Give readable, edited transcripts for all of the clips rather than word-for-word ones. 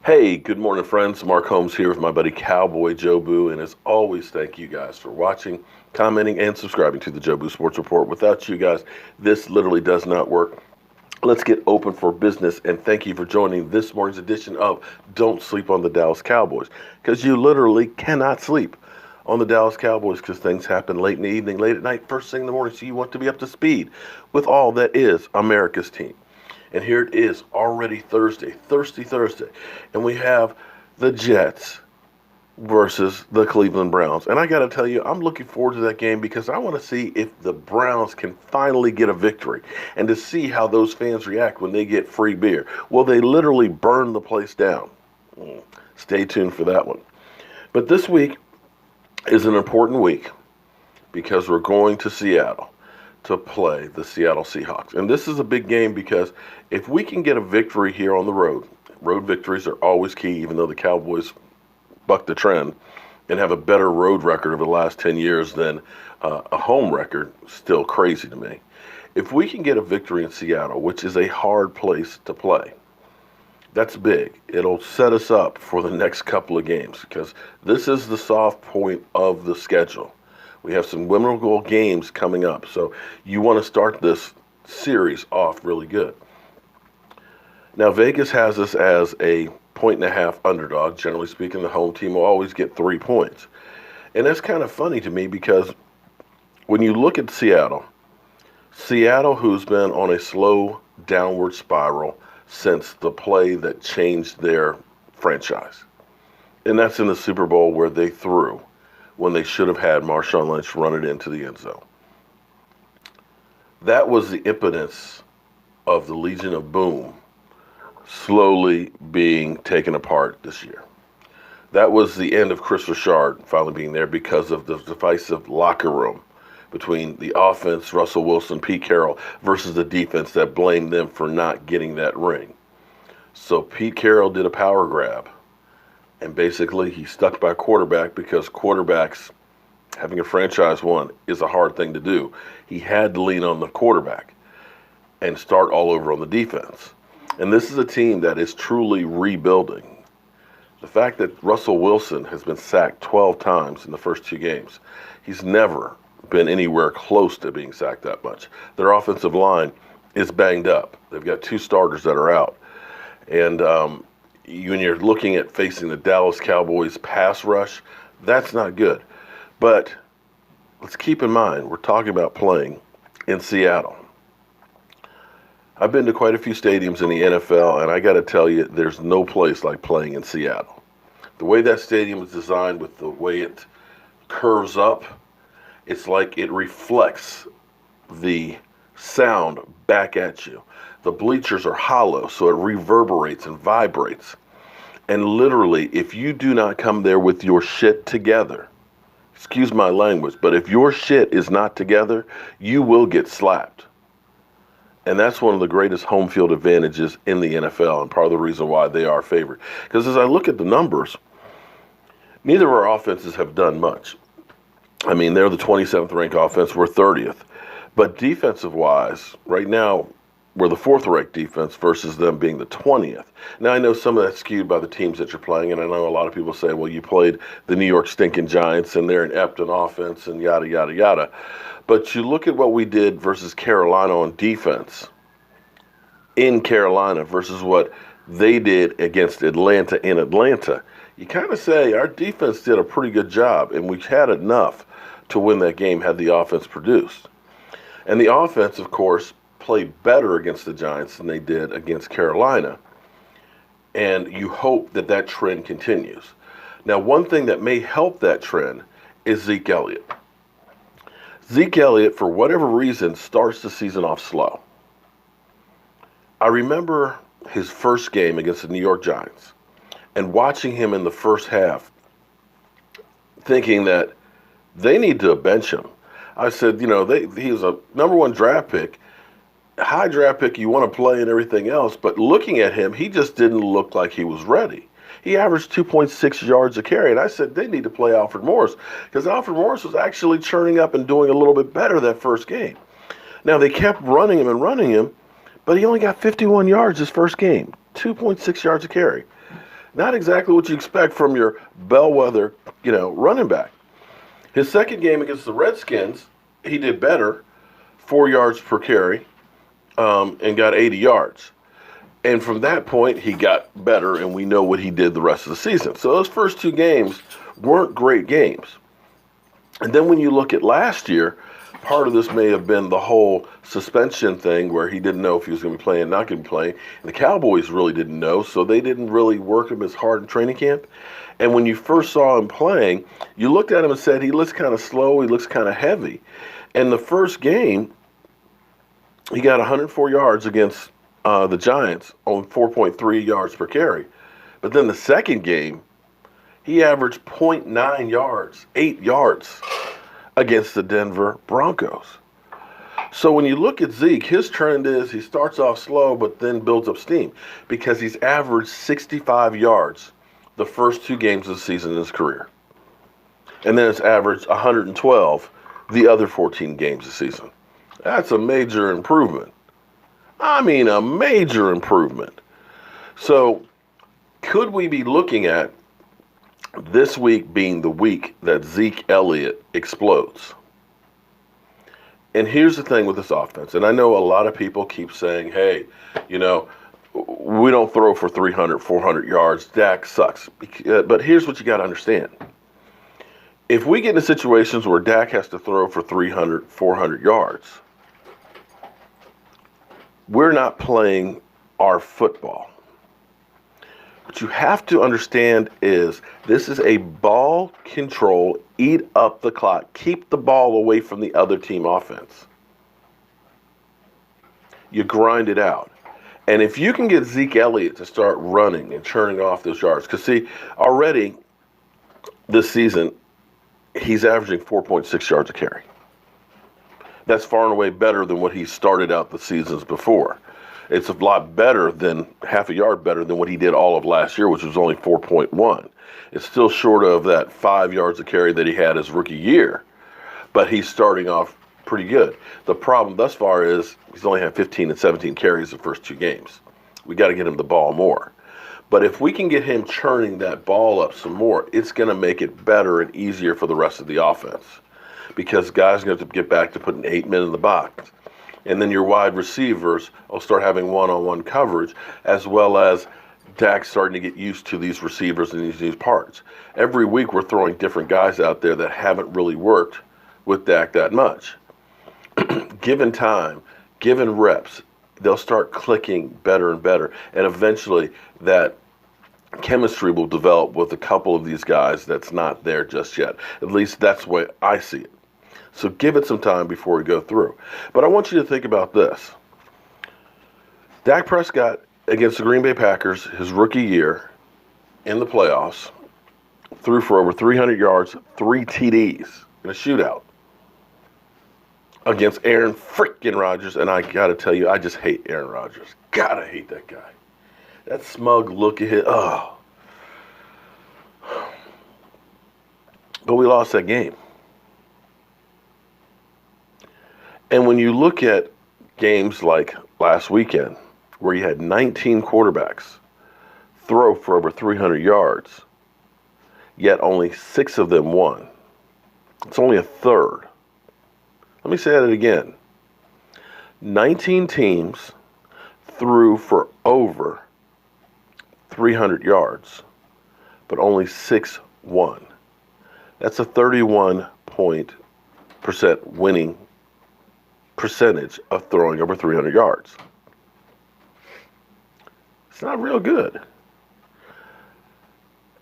Hey, good morning, friends. Mark Holmes here with my buddy Cowboy Joe Boo. And as always, thank you guys for watching, commenting, and subscribing to the Joe Boo Sports Report. Without you guys, this literally does not work. Let's get open for business, and thank you for joining this morning's edition of Don't Sleep on the Dallas Cowboys, because you literally cannot sleep on the Dallas Cowboys because things happen late in the evening, late at night, first thing in the morning, so you want to be up to speed with all that is America's team. And here it is, already Thursday, Thirsty Thursday. And we have the Jets versus the Cleveland Browns. And I got to tell you, I'm looking forward to that game because I want to see if the Browns can finally get a victory and to see how those fans react when they get free beer. Will they literally burn the place down? Stay tuned for that one. But this week is an important week because we're going to Seattle to play the Seattle Seahawks. And this is a big game because if we can get a victory here on the road victories are always key, even though the Cowboys buck the trend and have a better road record over the last 10 years than a home record, still crazy to me. If we can get a victory in Seattle, which is a hard place to play, that's big. It'll set us up for the next couple of games because this is the soft point of the schedule. We have some winnable games coming up, so you want to start this series off really good. Now, Vegas has us as a 1.5 underdog. Generally speaking, the home team will always get 3 points. And that's kind of funny to me because when you look at Seattle, who's been on a slow downward spiral since the play that changed their franchise, and that's in the Super Bowl where they threw when they should have had Marshawn Lynch run it into the end zone. That was the impetus of the Legion of Boom slowly being taken apart this year. That was the end of Chris Richard finally being there because of the divisive locker room between the offense, Russell Wilson, Pete Carroll, versus the defense that blamed them for not getting that ring. So Pete Carroll did a power grab. And basically, he stuck by quarterback because quarterbacks, having a franchise one, is a hard thing to do. He had to lean on the quarterback and start all over on the defense. And this is a team that is truly rebuilding. The fact that Russell Wilson has been sacked 12 times in the first 2 games, he's never been anywhere close to being sacked that much. Their offensive line is banged up. They've got 2 starters that are out. And when you're looking at facing the Dallas Cowboys pass rush, that's not good. But let's keep in mind, we're talking about playing in Seattle. I've been to quite a few stadiums in the NFL, and I got to tell you, there's no place like playing in Seattle. The way that stadium is designed with the way it curves up, it's like it reflects the sound back at you. The bleachers are hollow, so it reverberates and vibrates. And literally, if you do not come there with your shit together, excuse my language, but if your shit is not together, you will get slapped. And that's one of the greatest home field advantages in the NFL and part of the reason why they are favored. Because as I look at the numbers, neither of our offenses have done much. I mean, they're the 27th ranked offense, we're 30th. But defensive-wise, right now, we're the 4th ranked defense versus them being the 20th. Now, I know some of that's skewed by the teams that you're playing, and I know a lot of people say, well, you played the New York stinking Giants, and they're an Epton offense, and yada, yada, yada. But you look at what we did versus Carolina on defense in Carolina versus what they did against Atlanta in Atlanta. You kind of say our defense did a pretty good job, and we had enough to win that game had the offense produced. And the offense, of course, played better against the Giants than they did against Carolina. And you hope that that trend continues. Now, one thing that may help that trend is Zeke Elliott. Zeke Elliott, for whatever reason, starts the season off slow. I remember his first game against the New York Giants and watching him in the first half thinking that they need to bench him. I said, he was a number 1 draft pick, high draft pick, you want to play and everything else, but looking at him, he just didn't look like he was ready. He averaged 2.6 yards a carry, and I said they need to play Alfred Morris because Alfred Morris was actually churning up and doing a little bit better that first game. Now, they kept running him, but he only got 51 yards his first game, 2.6 yards a carry. Not exactly what you expect from your bellwether, running back. His second game against the Redskins, he did better, 4 yards per carry, and got 80 yards. And from that point, he got better, and we know what he did the rest of the season. So those first two games weren't great games. And then when you look at last year, part of this may have been the whole suspension thing where he didn't know if he was going to be playing, not going to be playing. And the Cowboys really didn't know, so they didn't really work him as hard in training camp. And when you first saw him playing, you looked at him and said, he looks kind of slow, he looks kind of heavy. And the first game, he got 104 yards against the Giants on 4.3 yards per carry. But then the second game, he averaged 0.9 yards, 8 yards against the Denver Broncos. So when you look at Zeke, his trend is he starts off slow but then builds up steam because he's averaged 65 yards the first two games of the season in his career. And then it's averaged 112 the other 14 games of the season. That's a major improvement. I mean, a major improvement. So could we be looking at this week being the week that Zeke Elliott explodes? And here's the thing with this offense. And I know a lot of people keep saying, hey, we don't throw for 300, 400 yards. Dak sucks. But here's what you got to understand. If we get into situations where Dak has to throw for 300, 400 yards, we're not playing our football. What you have to understand is this is a ball control, eat up the clock, keep the ball away from the other team offense. You grind it out. And if you can get Zeke Elliott to start running and churning off those yards, because see, already this season, he's averaging 4.6 yards a carry. That's far and away better than what he started out the seasons before. It's a lot better than half a yard better than what he did all of last year, which was only 4.1. It's still short of that 5 yards a carry that he had his rookie year, but he's starting off pretty good. The problem thus far is he's only had 15 and 17 carries the first two games. We got to get him the ball more. But if we can get him churning that ball up some more, it's going to make it better and easier for the rest of the offense. Because guys are going to have to get back to putting 8 men in the box. And then your wide receivers will start having one-on-one coverage, as well as Dak starting to get used to these receivers and these parts. Every week we're throwing different guys out there that haven't really worked with Dak that much. Given time, given reps, they'll start clicking better and better. And eventually that chemistry will develop with a couple of these guys that's not there just yet. At least that's the way I see it. So give it some time before we go through. But I want you to think about this. Dak Prescott against the Green Bay Packers, his rookie year in the playoffs, threw for over 300 yards, 3 TDs in a shootout against Aaron freaking Rodgers. And I got to tell you, I just hate Aaron Rodgers. God, I hate that guy. That smug look at him. Oh. But we lost that game. And when you look at games like last weekend, where you had 19 quarterbacks throw for over 300 yards, yet only 6 of them won. It's only a third. Let me say that again. 19 teams threw for over 300 yards, but only 6 won. That's a 31% winning percentage of throwing over 300 yards. It's not real good.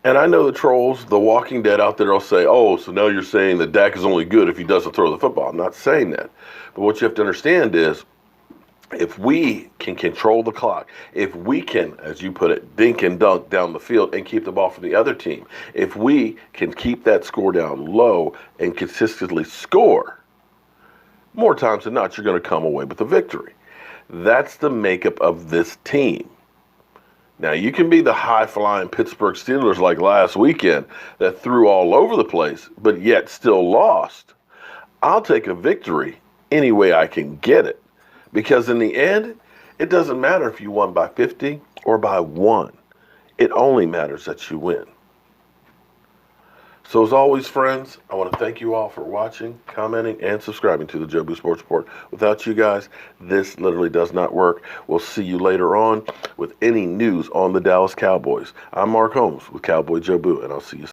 And I know the trolls, the Walking Dead out there will say, oh, so now you're saying that Dak is only good if he doesn't throw the football. I'm not saying that. But what you have to understand is if we can control the clock, if we can, as you put it, dink and dunk down the field and keep the ball from the other team, if we can keep that score down low and consistently score, more times than not, you're going to come away with a victory. That's the makeup of this team. Now, you can be the high-flying Pittsburgh Steelers like last weekend that threw all over the place, but yet still lost. I'll take a victory any way I can get it. Because in the end, it doesn't matter if you won by 50 or by 1. It only matters that you win. So as always, friends, I want to thank you all for watching, commenting, and subscribing to the Joe Boo Sports Report. Without you guys, this literally does not work. We'll see you later on with any news on the Dallas Cowboys. I'm Mark Holmes with Cowboy Joe Boo, and I'll see you soon.